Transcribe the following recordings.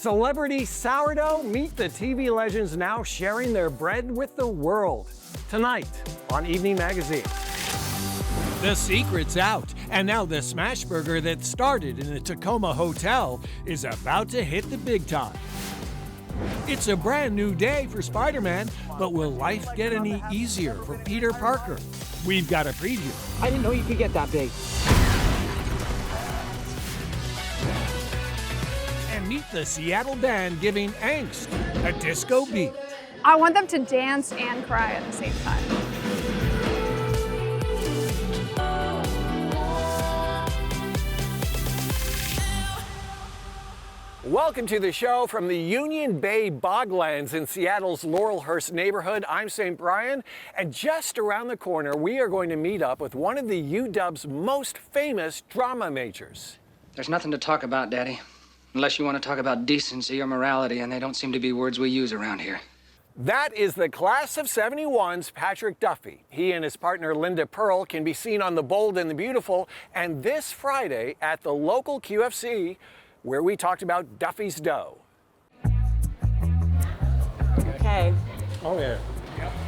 Celebrity sourdough? Meet the TV legends now sharing their bread with the world. Tonight on Evening Magazine. The secret's out, and now the smash burger that started in a Tacoma hotel is about to hit the big time. It's a brand new day for Spider-Man, but will life get any easier for Peter Parker? We've got a preview. I didn't know you could get that big. And meet the Seattle band giving angst a disco beat. I want them to dance and cry at the same time. Welcome to the show from the Union Bay Boglands in Seattle's Laurelhurst neighborhood. I'm St. Brian, and just around the corner, we are going to meet up with one of the UW's most famous drama majors. There's nothing to talk about, Daddy. Unless you want to talk about decency or morality, and they don't seem to be words we use around here. That is the class of 71's Patrick Duffy. He and his partner Linda Pearl can be seen on The Bold and the Beautiful, and this Friday at the local QFC, where we talked about Duffy's dough. Okay. Oh yeah,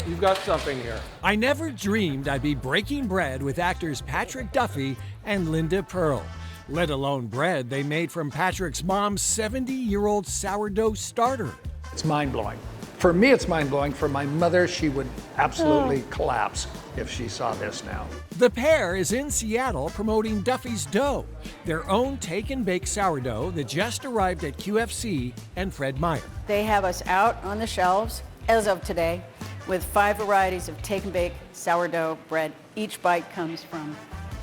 you've got something here. I never dreamed I'd be breaking bread with actors Patrick Duffy and Linda Pearl, let alone bread they made from Patrick's mom's 70-year-old sourdough starter. It's mind-blowing. For me, it's mind-blowing. For my mother, she would absolutely collapse if she saw this now. The pair is in Seattle promoting Duffy's Dough, their own take-and-bake sourdough that just arrived at QFC and Fred Meyer. They have us out on the shelves, as of today, with 5 varieties of take-and-bake sourdough bread. Each bite comes from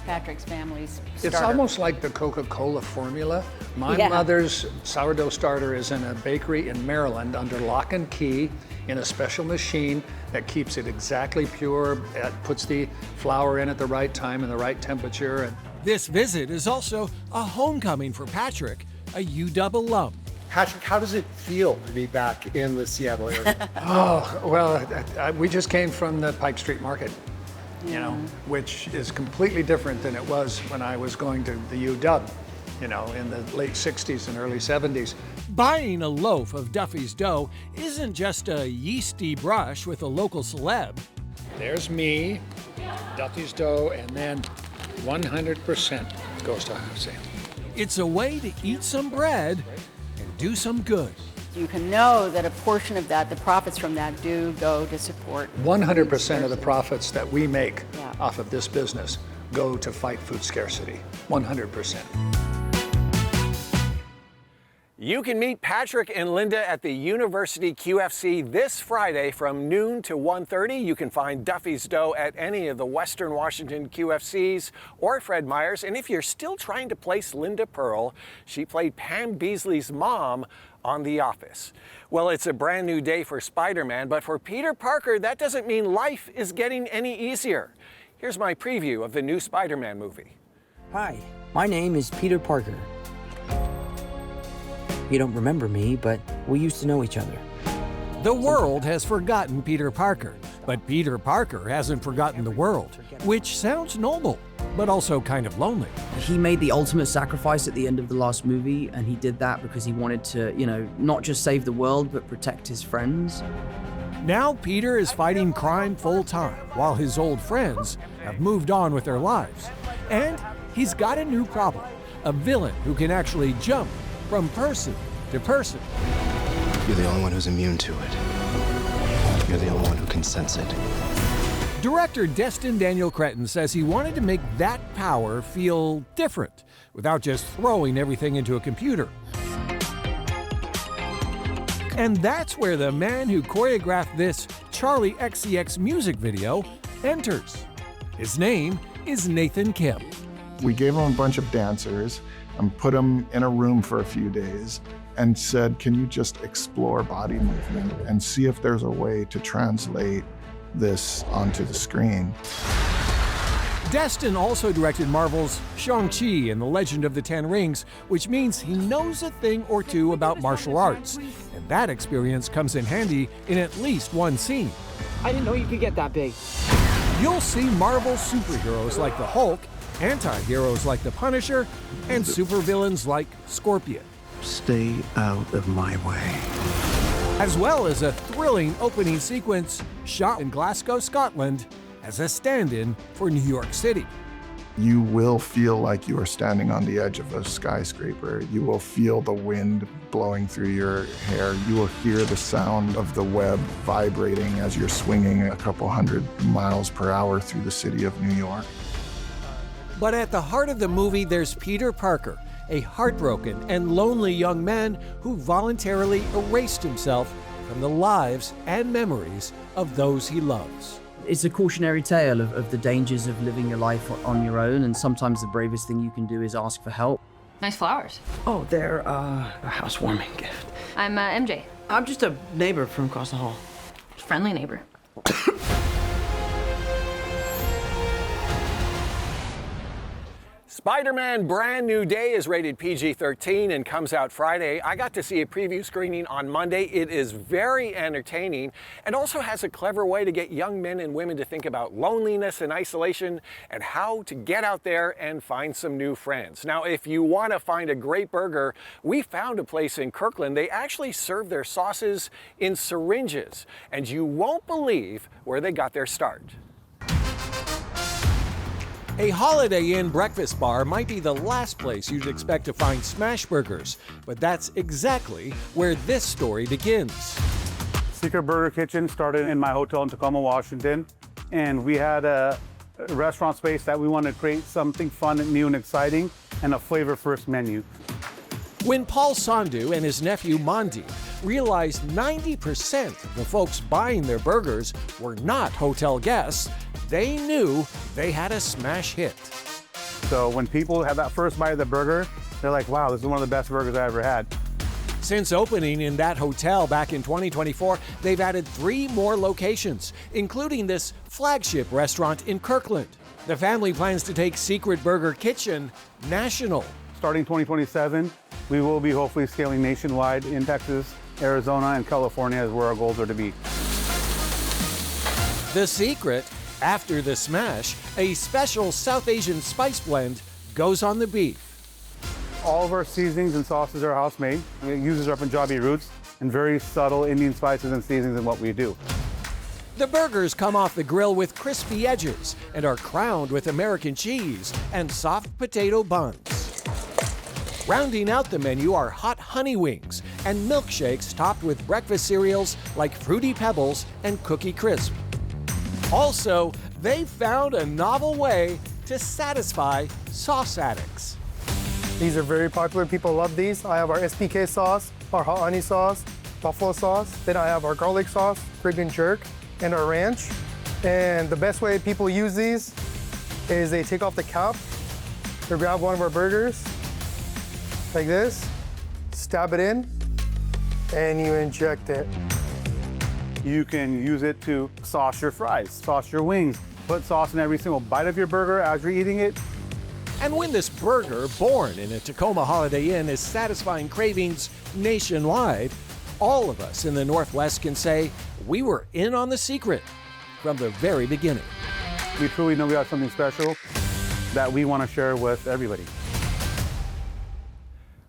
Patrick's family's starter. It's almost like the Coca-Cola formula. My Yeah. mother's sourdough starter is in a bakery in Maryland under lock and key in a special machine that keeps it exactly pure. It puts the flour in at the right time and the right temperature. And This visit is also a homecoming for Patrick, a UW alum. Patrick, how does it feel to be back in the Seattle area? oh, well, we just came from the Pike Street Market, you know, which is completely different than it was when I was going to the UW, you know, in the late 60s and early 70s. Buying a loaf of Duffy's dough isn't just a yeasty brush with a local celeb. There's me, Duffy's dough, and then 100% goes to Jose. It's a way to eat some bread and do some good. You can know that a portion of that, the profits from that, do go to support 100% of the profits that we make Yeah. off of this business go to fight food scarcity. 100%. You can meet Patrick and Linda at the University QFC this Friday from noon to 1:30. You can find Duffy's Dough at any of the Western Washington QFCs or Fred Meyer's. And if you're still trying to place Linda Pearl, she played Pam Beasley's mom on The Office. Well, it's a brand new day for Spider-Man, but for Peter Parker, that doesn't mean life is getting any easier. Here's my preview of the new Spider-Man movie. Hi, my name is Peter Parker. You don't remember me, but we used to know each other. The world has forgotten Peter Parker, but Peter Parker hasn't forgotten the world, which sounds noble, but also kind of lonely. He made the ultimate sacrifice at the end of the last movie, and he did that because he wanted to, not just save the world, but protect his friends. Now Peter is fighting crime full-time, while his old friends have moved on with their lives. And he's got a new problem, a villain who can actually jump from person to person. You're the only one who's immune to it. You're the only one who can sense it. Director Destin Daniel Cretton says he wanted to make that power feel different, without just throwing everything into a computer. And that's where the man who choreographed this Charlie XCX music video enters. His name is Nathan Kim. We gave him a bunch of dancers and put them in a room for a few days and said, can you just explore body movement and see if there's a way to translate this onto the screen? Destin also directed Marvel's Shang-Chi and the Legend of the Ten Rings, which means he knows a thing or two about martial arts. And that experience comes in handy in at least one scene. I didn't know you could get that big. You'll see Marvel superheroes like the Hulk, anti-heroes like the Punisher, and supervillains like Scorpion. Stay out of my way. As well as a thrilling opening sequence shot in Glasgow, Scotland, as a stand-in for New York City. You will feel like you are standing on the edge of a skyscraper. You will feel the wind blowing through your hair. You will hear the sound of the web vibrating as you're swinging a couple 100 miles per hour through the city of New York. But at the heart of the movie, there's Peter Parker, a heartbroken and lonely young man who voluntarily erased himself from the lives and memories of those he loves. It's a cautionary tale of the dangers of living your life on your own, and sometimes the bravest thing you can do is ask for help. Nice flowers. Oh, they're a housewarming gift. I'm MJ. I'm just a neighbor from across the hall. Friendly neighbor. Spider-Man Brand New Day is rated PG-13 and comes out Friday. I got to see a preview screening on Monday. It is very entertaining and also has a clever way to get young men and women to think about loneliness and isolation and how to get out there and find some new friends. Now, if you want to find a great burger, we found a place in Kirkland. They actually serve their sauces in syringes, and you won't believe where they got their start. A Holiday Inn breakfast bar might be the last place you'd expect to find smash burgers, but that's exactly where this story begins. Secret Burger Kitchen started in my hotel in Tacoma, Washington, and we had a restaurant space that we wanted to create something fun and new and exciting and a flavor-first menu. When Paul Sandhu and his nephew Mondi realized 90% of the folks buying their burgers were not hotel guests, they knew they had a smash hit. So when people have that first bite of the burger, they're like, wow, this is one of the best burgers I ever had. Since opening in that hotel back in 2024, they've added 3 more locations, including this flagship restaurant in Kirkland. The family plans to take Secret Burger Kitchen national. Starting 2027, we will be hopefully scaling nationwide in Texas, Arizona, and California is where our goals are to be. The secret, after the smash, a special South Asian spice blend goes on the beef. All of our seasonings and sauces are house-made. It uses our Punjabi roots and very subtle Indian spices and seasonings in what we do. The burgers come off the grill with crispy edges and are crowned with American cheese and soft potato buns. Rounding out the menu are hot honey wings and milkshakes topped with breakfast cereals like Fruity Pebbles and Cookie Crisp. Also, they found a novel way to satisfy sauce addicts. These are very popular. People love these. I have our SPK sauce, our hot honey sauce, buffalo sauce. Then I have our garlic sauce, Caribbean jerk, and our ranch. And the best way people use these is they take off the cap, they grab one of our burgers, like this, stab it in, and you inject it. You can use it to sauce your fries, sauce your wings, put sauce in every single bite of your burger as you're eating it. And when this burger, born in a Tacoma Holiday Inn, is satisfying cravings nationwide, all of us in the Northwest can say we were in on the secret from the very beginning. We truly know we have something special that we want to share with everybody.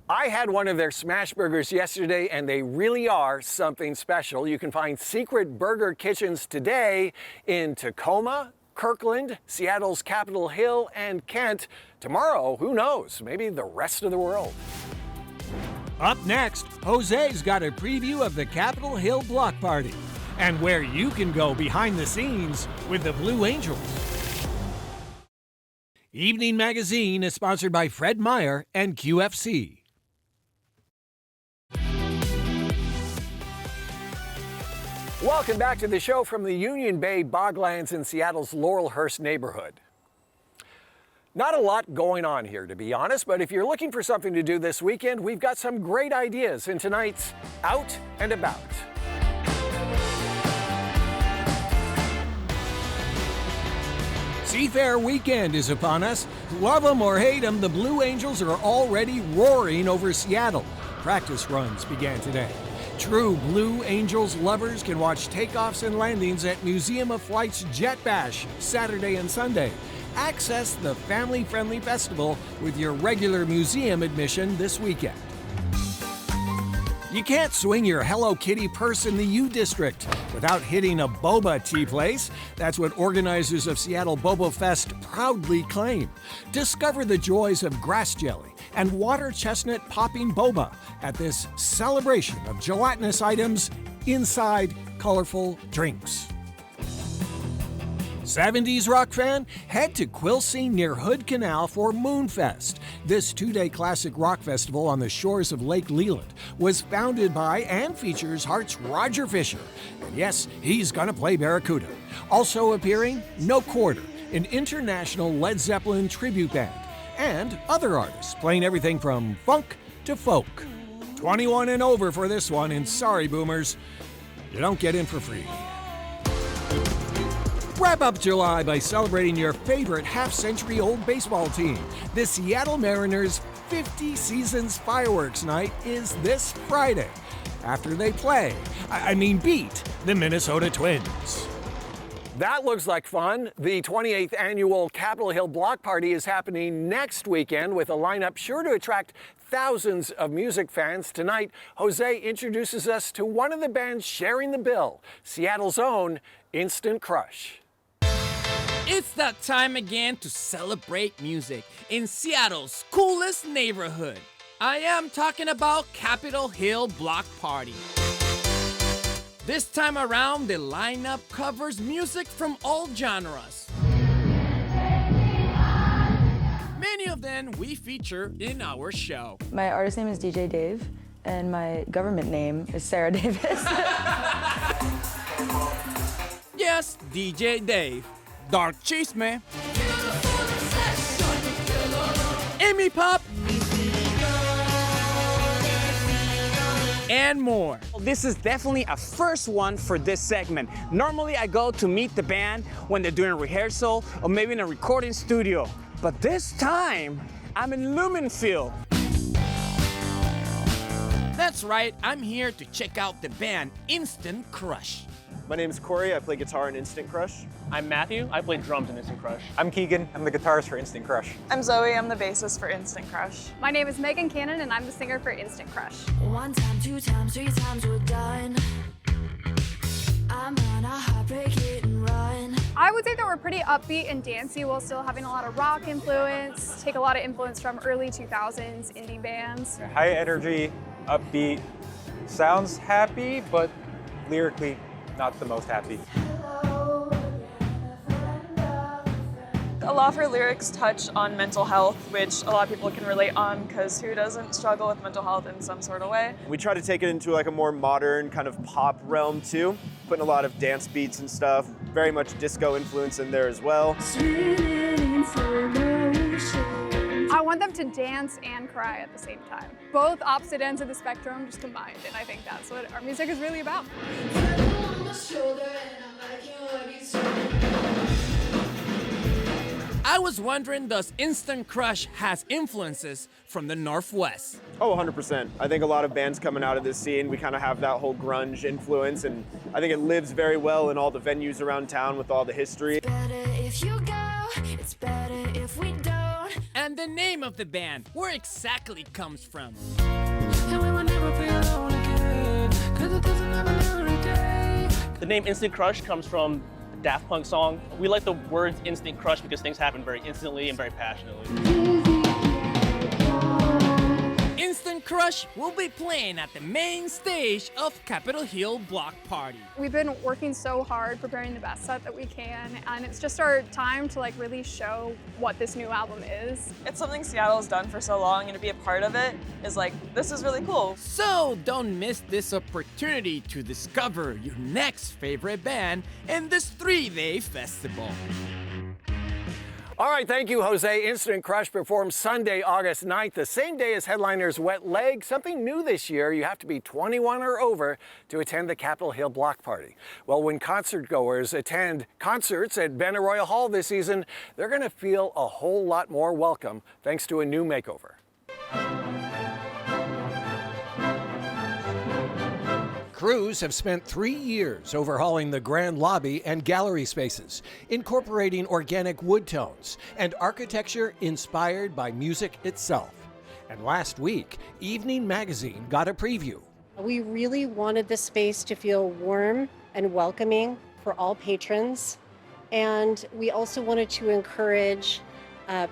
I had one of their smash burgers yesterday, and they really are something special. You can find Secret Burger Kitchens today in Tacoma, Kirkland, Seattle's Capitol Hill, and Kent. Tomorrow, who knows, maybe the rest of the world. Up next, Jose's got a preview of the Capitol Hill Block Party and where you can go behind the scenes with the Blue Angels. Evening Magazine is sponsored by Fred Meyer and QFC. Welcome back to the show from the Union Bay Boglands in Seattle's Laurelhurst neighborhood. Not a lot going on here, to be honest, but if you're looking for something to do this weekend, we've got some great ideas in tonight's Out and About. Seafair weekend is upon us. Love 'em or hate 'em, the Blue Angels are already roaring over Seattle. Practice runs began today. True Blue Angels lovers can watch takeoffs and landings at Museum of Flight's Jet Bash Saturday and Sunday. Access the family-friendly festival with your regular museum admission this weekend. You can't swing your Hello Kitty purse in the U District without hitting a boba tea place. That's what organizers of Seattle Boba Fest proudly claim. Discover the joys of grass jelly and water chestnut popping boba at this celebration of gelatinous items inside colorful drinks. 70s rock fan? Head to Quilcene near Hood Canal for Moonfest. This two-day classic rock festival on the shores of Lake Leland was founded by and features Heart's Roger Fisher. And yes, he's gonna play Barracuda. Also appearing, No Quarter, an international Led Zeppelin tribute band, and other artists playing everything from funk to folk. 21 and over for this one, and sorry, boomers, you don't get in for free. Wrap up July by celebrating your favorite half-century-old baseball team. The Seattle Mariners' 50 Seasons Fireworks Night is this Friday, after they beat the Minnesota Twins. That looks like fun. The 28th annual Capitol Hill Block Party is happening next weekend with a lineup sure to attract thousands of music fans. Tonight, Jose introduces us to one of the bands sharing the bill, Seattle's own Instant Crush. It's that time again to celebrate music in Seattle's coolest neighborhood. I am talking about Capitol Hill Block Party. This time around, the lineup covers music from all genres. Many of them we feature in our show. My artist name is DJ Dave, and my government name is Sarah Davis. Yes, DJ Dave. Dark Chisme, Amy Pop, and more. This is definitely a first one for this segment. Normally I go to meet the band when they're doing a rehearsal or maybe in a recording studio. But this time, I'm in Lumenfield. That's right, I'm here to check out the band Instant Crush. My name is Corey, I play guitar in Instant Crush. I'm Matthew, I play drums in Instant Crush. I'm Keegan, I'm the guitarist for Instant Crush. I'm Zoe, I'm the bassist for Instant Crush. My name is Megan Cannon and I'm the singer for Instant Crush. 1 time, 2 times, 3 times, we're done. I'm on a heartbreak hit and run. I would say that we're pretty upbeat and dancey while still having a lot of rock influence, take a lot of influence from early 2000s indie bands. High energy, upbeat, sounds happy, but lyrically not the most happy. A lot of her lyrics touch on mental health, which a lot of people can relate on, because who doesn't struggle with mental health in some sort of way? We try to take it into like a more modern kind of pop realm too, putting a lot of dance beats and stuff, very much disco influence in there as well. I want them to dance and cry at the same time. Both opposite ends of the spectrum just combined, and I think that's what our music is really about. I was wondering, does Instant Crush has influences from the Northwest? Oh, 100%. I think a lot of bands coming out of this scene, we kind of have that whole grunge influence, and I think it lives very well in all the venues around town with all the history. It's better if you go, it's better if we don't. And the name of the band, where exactly comes from? The name Instant Crush comes from a Daft Punk song. We like the words Instant Crush because things happen very instantly and very passionately. Instant Crush will be playing at the main stage of Capitol Hill Block Party. We've been working so hard preparing the best set that we can, and it's just our time to really show what this new album is. It's something Seattle's done for so long, and to be a part of it is this is really cool. So don't miss this opportunity to discover your next favorite band in this 3-day festival. All right, thank you, Jose. Instant Crush performs Sunday, August 9th, the same day as headliners Wet Leg. Something new this year, you have to be 21 or over to attend the Capitol Hill Block Party. Well, when concertgoers attend concerts at Benaroya Hall this season, they're going to feel a whole lot more welcome thanks to a new makeover. Crews have spent 3 years overhauling the grand lobby and gallery spaces, incorporating organic wood tones and architecture inspired by music itself. And last week, Evening Magazine got a preview. We really wanted the space to feel warm and welcoming for all patrons. And we also wanted to encourage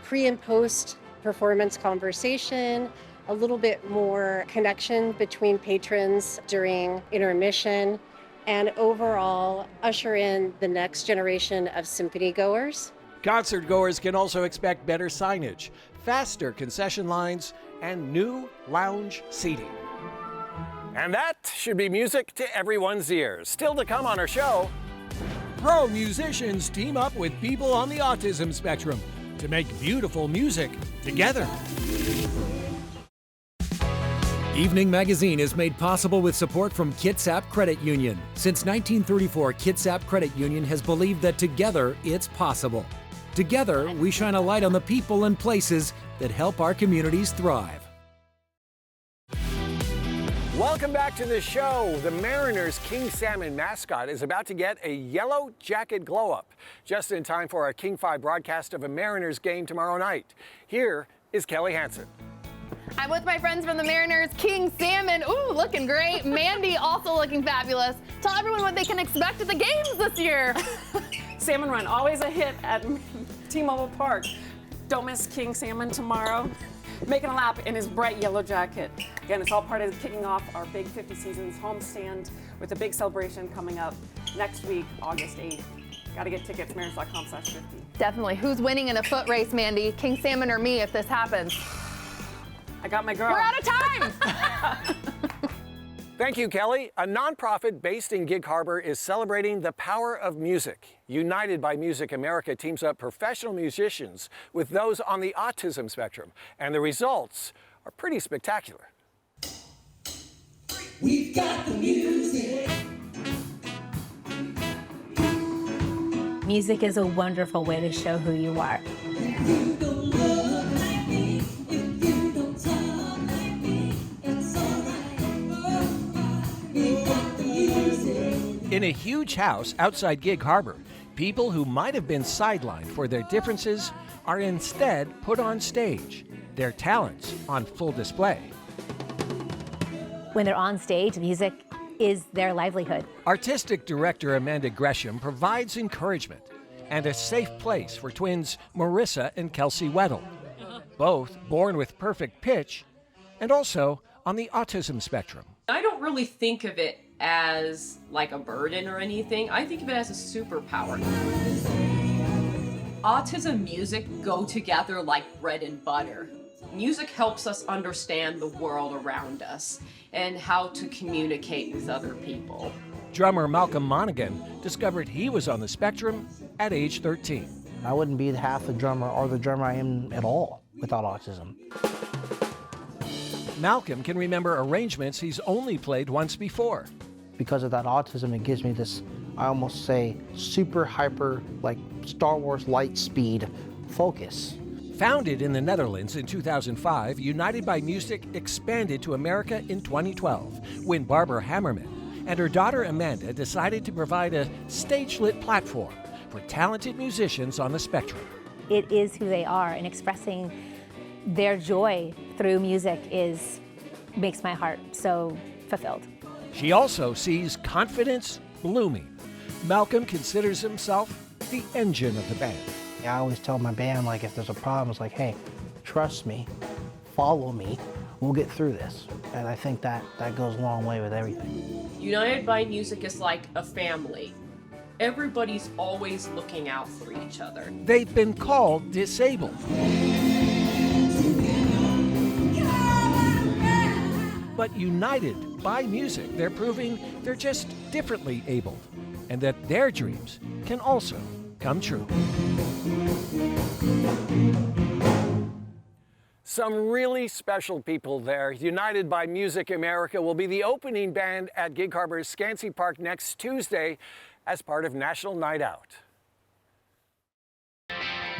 pre and post performance conversation, a little bit more connection between patrons during intermission, and overall usher in the next generation of symphony goers. Concert goers can also expect better signage, faster concession lines, and new lounge seating. And that should be music to everyone's ears. Still to come on our show, pro musicians team up with people on the autism spectrum to make beautiful music together. Evening Magazine is made possible with support from Kitsap Credit Union. Since 1934, Kitsap Credit Union has believed that together it's possible. Together, we shine a light on the people and places that help our communities thrive. Welcome back to the show. The Mariners' King Salmon mascot is about to get a yellow jacket glow-up, just in time for our King 5 broadcast of a Mariners game tomorrow night. Here is Kelly Hansen. I'm with my friends from the Mariners, King Salmon. Ooh, looking great. Mandy also looking fabulous. Tell everyone what they can expect at the games this year. Salmon Run, always a hit at T-Mobile Park. Don't miss King Salmon tomorrow, making a lap in his bright yellow jacket. Again, it's all part of kicking off our big 50 Seasons homestand with a big celebration coming up next week, August 8th. Got to get tickets, mariners.com/50. Definitely. Who's winning in a foot race, Mandy? King Salmon or me if this happens? I got my girl. We're out of time! Thank you, Kelly. A nonprofit based in Gig Harbor is celebrating the power of music. United by Music America teams up professional musicians with those on the autism spectrum, and the results are pretty spectacular. We've got the music. Music is a wonderful way to show who you are. In a huge house outside Gig Harbor, people who might have been sidelined for their differences are instead put on stage, their talents on full display. When they're on stage, music is their livelihood. Artistic director Amanda Gresham provides encouragement and a safe place for twins Marissa and Kelsey Weddle, both born with perfect pitch and also on the autism spectrum. I don't really think of it as like a burden or anything. I think of it as a superpower. Autism music go together like bread and butter. Music helps us understand the world around us and how to communicate with other people. Drummer Malcolm Monaghan discovered he was on the spectrum at age 13. I wouldn't be half the drummer or the drummer I am at all without autism. Malcolm can remember arrangements he's only played once before. Because of that autism, it gives me this, I almost say, super hyper, like Star Wars light speed focus. Founded in the Netherlands in 2005, United by Music expanded to America in 2012 when Barbara Hammerman and her daughter Amanda decided to provide a stage-lit platform for talented musicians on the spectrum. It is who they are, and expressing their joy through music makes my heart so fulfilled. She also sees confidence blooming. Malcolm considers himself the engine of the band. I always tell my band, like, if there's a problem, it's like, hey, trust me, follow me, we'll get through this. And I think that goes a long way with everything. United by Music is like a family. Everybody's always looking out for each other. They've been called disabled. But united by music, they're proving they're just differently abled, and that their dreams can also come true. Some really special people there. United by Music America will be the opening band at Gig Harbor's Scansey Park next Tuesday as part of National Night Out.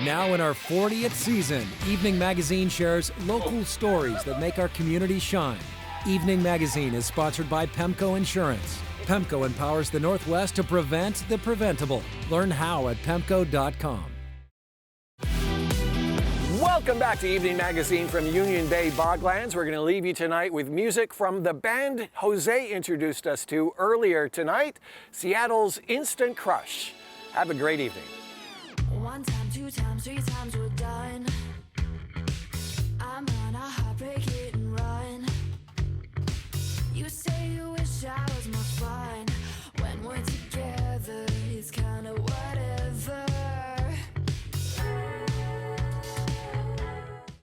Now in our 40th season, Evening Magazine shares local stories that make our community shine. Evening Magazine is sponsored by PEMCO Insurance. PEMCO empowers the Northwest to prevent the preventable. Learn how at PEMCO.com. Welcome back to Evening Magazine from Union Bay Boglands. We're going to leave you tonight with music from the band Jose introduced us to earlier tonight, Seattle's Instant Crush. Have a great evening. One time, two times, three times, we're done.